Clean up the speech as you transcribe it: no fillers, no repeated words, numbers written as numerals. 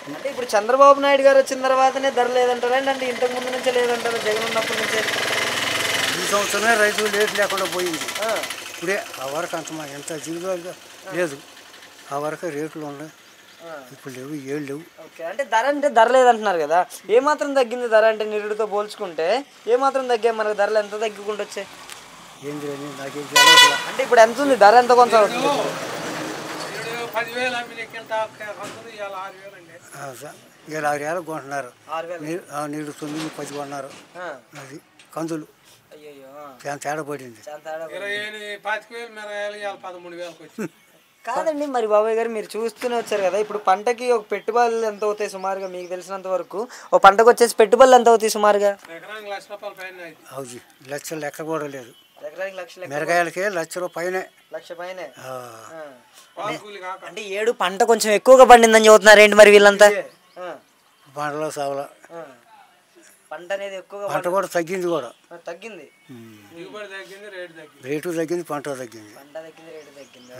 అంటే ఇప్పుడు చంద్రబాబు నాయుడు గారు వచ్చిన తర్వాతనే ధర లేదంటారండి, అంటే ఇంతకు ముందు నుంచే లేదంటారు జగన్ ఉన్నప్పటి నుంచే? ఈ సంవత్సరమే రైతు రేటు లేకుండా పోయింది. ఇప్పుడే ఆ వరకు ఎంత జీవితాలుగా లేదు, ఆ వరకు రేట్లు ఉన్నాయి, ఇప్పుడు లేవు, ఏళ్ళు లేవు. ఓకే, అంటే ధర లేదంటున్నారు కదా, ఏమాత్రం తగ్గింది ధర? అంటే నిరుడితో పోల్చుకుంటే ఏమాత్రం తగ్గాయి మనకు ధరలు? ఎంత తగ్గుకుంటూ వచ్చాయి ఏంది నాకేం అంటే ఇప్పుడు ఎంత ఉంది ధర? ఎంత కొంత అవుతుంది? ఇలా 6,000 కొంటున్నారు, నీళ్ళు 9, 10 కొన్నారు. అది కందులు చాలా తేడా పడింది. కాదండి మరి బాబాయ్ గారు, మీరు చూస్తూనే వచ్చారు కదా, ఇప్పుడు పంటకి ఒక పెట్టుబడులు ఎంత అవుతాయి సుమారుగా మీకు తెలిసినంత వరకు? ఒక పంటకు వచ్చేసి పెట్టుబడులు ఎంత అవుతాయి సుమారుగా? అవును, లక్షల లెక్క కూడా లేదు. ఎకరానికి లక్ష మిరగాయలకే ₹1,00,000 లక్ష పైనే. పైనే. అంటే 7 పంట కొంచెం ఎక్కువగా పండిందని చెబుతున్నారు ఏంటి మరి వీళ్ళంతా? పంటలో సావల పంట అనేది ఎక్కువగా పంట కూడా తగ్గింది, తగ్గింది, రేటు తగ్గింది, పంట తగ్గింది. రేటు తగ్గింది.